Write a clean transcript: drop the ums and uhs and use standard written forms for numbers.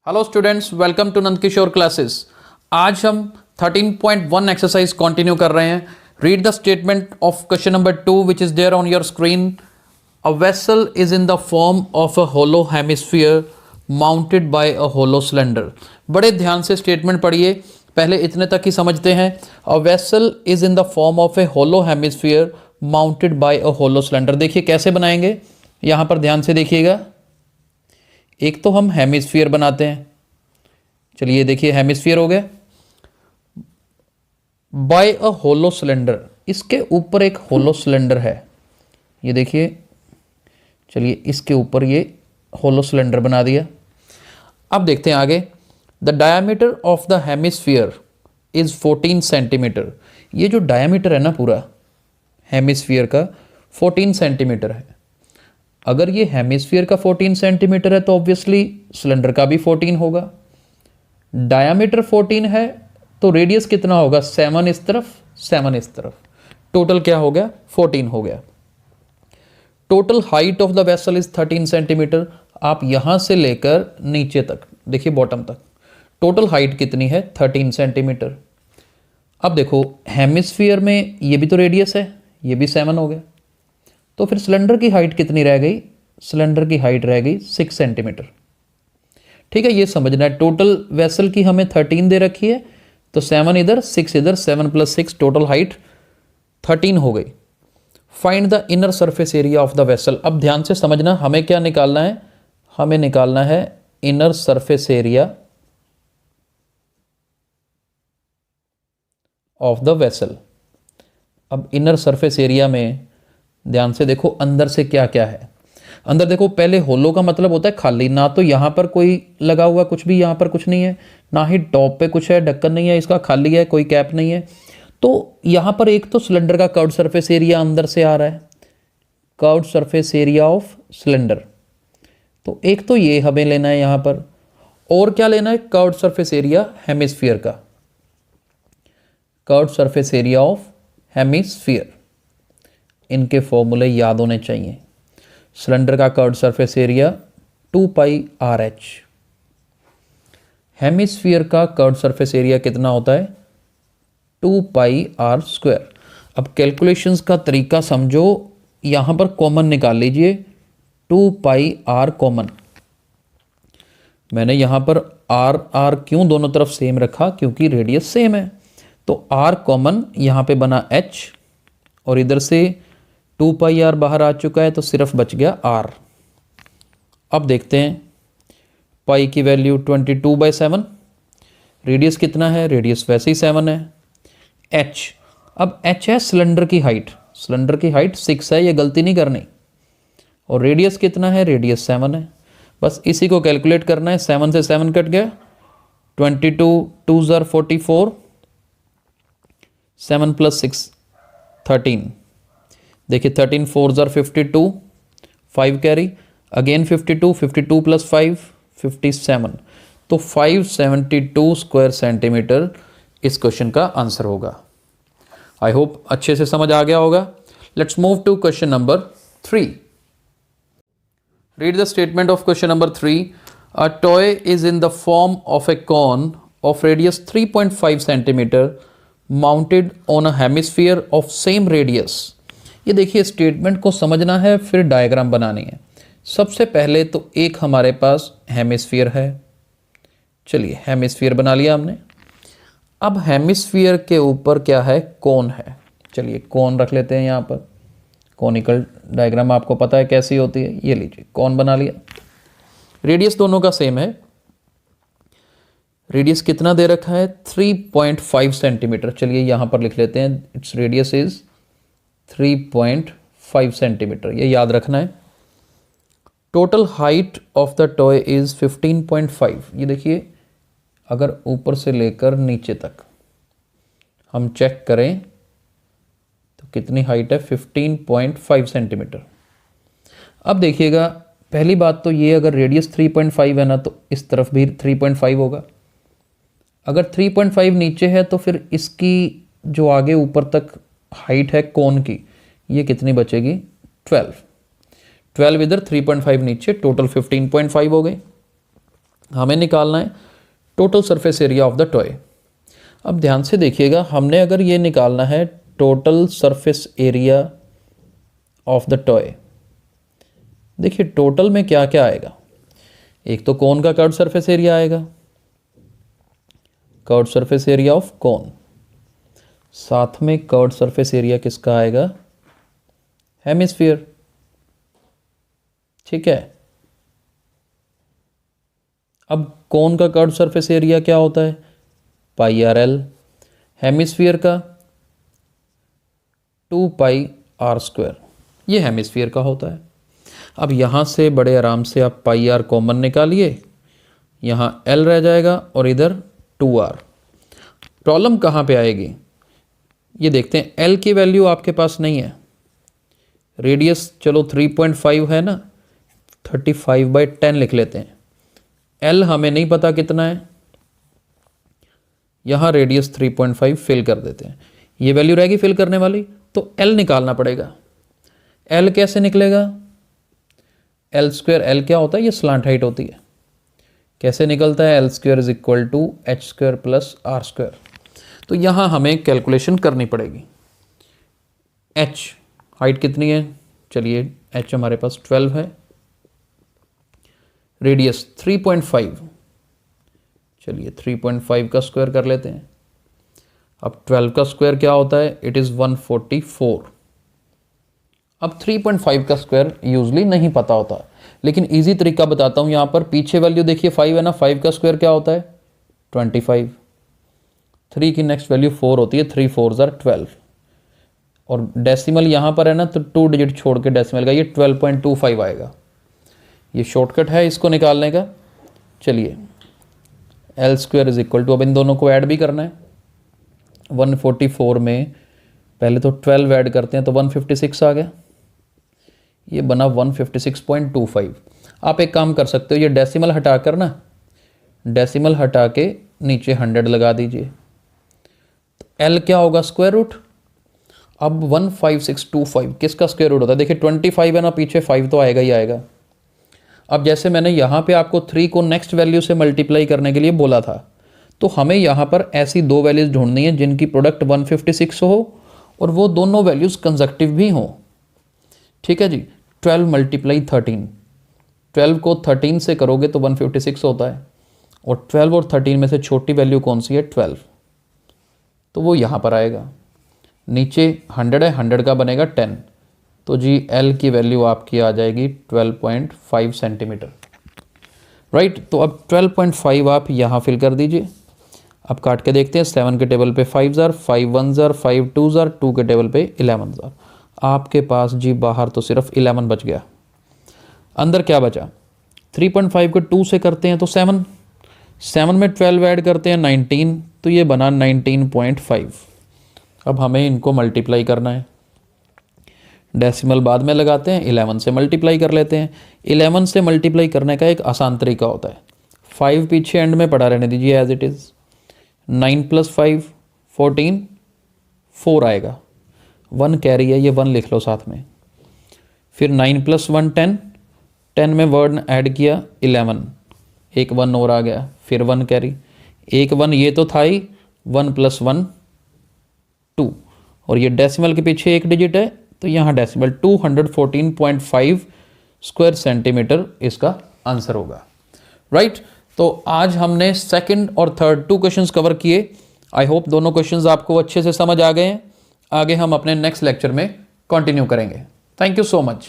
Hello students, welcome to Nand Kishore classes. आज हम 13.1 exercise continue कर रहे हैं। Read the statement of question number 2 which is there on your screen. A vessel is in the form of a hollow hemisphere mounted by a hollow cylinder. बड़े ध्यान से statement पढ़िए, पहले इतने तक ही समझते हैं। A vessel is in the form of a hollow hemisphere mounted by a hollow cylinder. देखिए कैसे बनाएंगे, यहाँ पर ध्यान से देखिएगा। एक तो हम हेमिस्फीयर बनाते हैं, चलिए देखिए हेमिस्फीयर हो गया। बाय अ होलो सिलेंडर, इसके ऊपर एक होलो सिलेंडर है, ये देखिए। चलिए इसके ऊपर ये होलो सिलेंडर बना दिया। अब देखते हैं आगे। The diameter of the hemisphere is 14 centimetre. ये जो डायामीटर है ना पूरा हेमिस्फीयर का 14 सेंटीमीटर है। अगर ये हेमिस्फीयर का 14 सेंटीमीटर है तो ऑब्वियसली सिलेंडर का भी 14 होगा। डायामीटर 14 है तो रेडियस कितना होगा? 7 इस तरफ 7 इस तरफ, टोटल क्या हो गया? 14 हो गया। Total height of the vessel is 13 centimetre. आप यहां से लेकर नीचे तक देखिए, बॉटम तक टोटल हाइट कितनी है? 13 सेंटीमीटर। अब देखो हेमिस्फीयर में ये भी तो रेडियस है, ये भी 7 हो गया, तो फिर सिलेंडर की हाइट कितनी रह गई? सिलेंडर की हाइट रह गई 6 सेंटीमीटर। ठीक है, ये समझना है। टोटल वेसल की हमें 13 दे रखी है, तो 7 इधर 6 इधर, 7 + 6 टोटल हाइट 13 हो गई। Find the inner surface area of the vessel. अब ध्यान से समझना, हमें क्या निकालना है? हमें निकालना है inner surface area of the vessel. अब इनर सरफेस एरिया में ध्यान से देखो अंदर से क्या क्या है। अंदर देखो, पहले होलो का मतलब होता है खाली, ना तो यहाँ पर कोई लगा हुआ कुछ भी, यहाँ पर कुछ नहीं है, ना ही टॉप पे कुछ है, ढक्कन नहीं है इसका, खाली है, कोई कैप नहीं है। तो यहाँ पर एक तो सिलेंडर का कर्व्ड सरफेस एरिया अंदर से आ रहा है, curved surface area of cylinder. तो एक तो ये हमें लेना है यहाँ पर, और क्या लेना है? कर्व्ड सरफेस एरिया हेमिस्फीयर का, curved surface area of hemisphere. इनके फॉर्मूले याद होने चाहिए। सिलेंडर का curved surface area 2πRh। Hemisphere का कर्व्ड सरफेस एरिया कितना होता है? 2πr²। अब कैलकुलेशंस का तरीका समझो, यहां पर कॉमन निकाल लीजिए, 2πr कॉमन। मैंने यहां पर r क्यों दोनों तरफ सेम रखा? क्योंकि रेडियस सेम है। तो r कॉमन, यहां पे बना h, और इधर से 2πr बाहर आ चुका है, तो सिर्फ बच गया r। अब देखते हैं, पाई की वैल्यू 22/7। रेडियस कितना है? रेडियस वैसे ही 7 है। h, अब h है सिलेंडर की हाइट। सिलेंडर की हाइट 6 है, ये गलती नहीं करनी। और रेडियस कितना है? रेडियस 7 है। बस इसी को कैलकुलेट करना है। 7 से 7 कट गया, 22 2 * 44, 7 + 6 13। देखिए 13 4 * 52, 5 कैरी, अगेन 52, 52 + 5 57। तो 572 स्क्वायर सेंटीमीटर इस क्वेश्चन का आंसर होगा। आई होप अच्छे से समझ आ गया होगा। Let's move to question number 3। Read the statement of question number 3। A toy is in the form of a cone of radius 3.5 centimetre mounted on a hemisphere of same radius. ये देखिए statement को समझना है, फिर diagram बनानी है। सबसे पहले तो एक हमारे पास हेमिस्फीयर है, चलिए हेमिस्फीयर बना लिया हमने। अब हेमिस्फीयर के ऊपर क्या है? कोन है। चलिए कोन रख लेते हैं यहाँ पर। कॉनिकल डायग्राम आपको पता है कैसी होती है, ये लीजिए कोन बना लिया। रेडियस दोनों का सेम है। रेडियस कितना दे रखा है? 3.5 सेंटीमीटर। चलिए यहाँ पर लिख लेते हैं, इट्स रेडियस इज 3.5 सेंटीमीटर, ये याद रखना है। Total height of the toy is 15.5। ये देखिए अगर ऊपर से लेकर नीचे तक हम चेक करें तो कितनी हाइट है? 15.5 सेंटीमीटर। अब देखिएगा, पहली बात तो ये, अगर रेडियस 3.5 है ना, तो इस तरफ भी 3.5 होगा। अगर 3.5 नीचे है तो फिर इसकी जो आगे ऊपर तक हाइट है कोन की, ये कितनी बचेगी? 12 इधर, 3.5 नीचे, टोटल 15.5 हो गई। हमें निकालना है total surface area of the toy. अब ध्यान से देखिएगा, हमने अगर ये निकालना है total surface area of the toy, देखिए टोटल में क्या क्या आएगा। एक तो कोन का कर्व सरफेस एरिया आएगा, curve surface area of cone, साथ में कर्व सरफेस एरिया किसका आएगा, हेमिस्फीयर। ठीक है, अब कोन का कर्व सरफेस एरिया क्या होता है, पाई आर एल, हेमिस्फीयर का 2 पाई आर स्क्वायर, ये हेमिस्फीयर का होता है। अब यहाँ से बड़े आराम से आप पाई आर कॉमन निकालिए, यहाँ एल रह जाएगा और इधर 2r। प्रॉब्लम कहाँ पे आएगी ये देखते हैं। एल की वैल्यू आपके पास नहीं है, रेडियस चलो 3.5 है ना, 35/10 लिख लेते हैं। एल हमें नहीं पता कितना है, यहाँ रेडियस 3.5 फिल कर देते हैं। ये वैल्यू रहेगी फिल करने वाली, तो एल निकालना पड़ेगा। एल कैसे निकलेगा, एल स्क्वायर, एल क्या होता है, ये स्लांट हाइट होती है। कैसे निकलता है, L square is equal to H square plus R square. तो यहाँ हमें कैलकुलेशन करनी पड़ेगी। एच हाइट कितनी है, चलिए एच हमारे पास 12 है, रेडियस 3.5, चलिए 3.5 का स्क्वायर कर लेते हैं। अब 12 का स्क्वायर क्या होता है, इट इज़ 144। अब 3.5 का स्क्वायर यूजली नहीं पता होता, लेकिन इजी तरीका बताता हूँ। यहाँ पर पीछे वैल्यू देखिए 5 है ना, 5 का स्क्वायर क्या होता है 25, 3 की नेक्स्ट वैल्यू 4 होती है, 3 4s are 12, और डेसिमल यहाँ पर है ना, तो 2 डिजिट छोड़ के डेसिमल का ये 12.25 आएगा। ये शॉर्टकट है इसको निकालने का। चलिए L square is equal to, अब इन दोनों को ऐड भी करना है। 144 में पहले तो 12 ऐड करते हैं तो 156 आ गया, ये बना 156.25। आप एक काम कर सकते हो, ये डेसिमल हटाकर ना, डेसिमल हटा के नीचे 100 लगा दीजिए, तो एल क्या होगा स्क्वायर रूट। अब 15625 किसका स्क्वायर रूट होता है, देखिए 25 है ना, पीछे 5 तो आएगा ही आएगा। अब जैसे मैंने यहाँ पे आपको 3 को नेक्स्ट वैल्यू से मल्टीप्लाई करने के लिए बोला था, तो हमें यहाँ पर ऐसी दो वैल्यूज ढूंढनी है जिनकी प्रोडक्ट 156 हो और वो दोनों वैल्यूज कंजक्टिव भी हों। ठीक है जी, 12 × 13, 12 को 13 से करोगे तो 156 होता है, और 12 और 13 में से छोटी वैल्यू कौन सी है 12, तो वो यहाँ पर आएगा। नीचे 100 है, 100 का बनेगा 10, तो जी एल की वैल्यू आपकी आ जाएगी 12.5 सेंटीमीटर। राइट, तो अब 12.5 आप यहाँ फिल कर दीजिए। अब काट के देखते हैं, 7 के टेबल पे 5 जार, 5 1 जार, 5 2 जार, 2 के टेबल पे 11 जार। आपके पास जी बाहर तो सिर्फ 11 बच गया, अंदर क्या बचा। 3.5 को 2 से करते हैं तो 7, 7 में 12 ऐड करते हैं 19, तो ये बना 19.5। अब हमें इनको मल्टीप्लाई करना है, डेसिमल बाद में लगाते हैं, 11 से मल्टीप्लाई कर लेते हैं। 11 से मल्टीप्लाई करने का एक आसान तरीका होता है, 5 पीछे एंड में पड़ा रहने दीजिए एज इट इज़। 9 + 5 14, 4 आएगा, 1 कैरी है, ये 1 लिख लो साथ में। फिर 9 + 1 10, 10 में वर्ड ऐड किया 11, एक 1 और आ गया, फिर 1 कैरी, एक 1 ये तो था ही, 1 + 1 2, और ये डेसिमल के पीछे एक डिजिट है, तो यहाँ डेसिमल 214.5 स्क्वायर सेंटीमीटर इसका आंसर होगा। राइट, तो आज हमने सेकंड और थर्ड 2 क्वेश्चंस कवर किए। आई होप दोनों क्वेश्चंस आपको अच्छे से समझ आ गए हैं। आगे हम अपने नेक्स्ट लेक्चर में कंटिन्यू करेंगे। Thank you so much.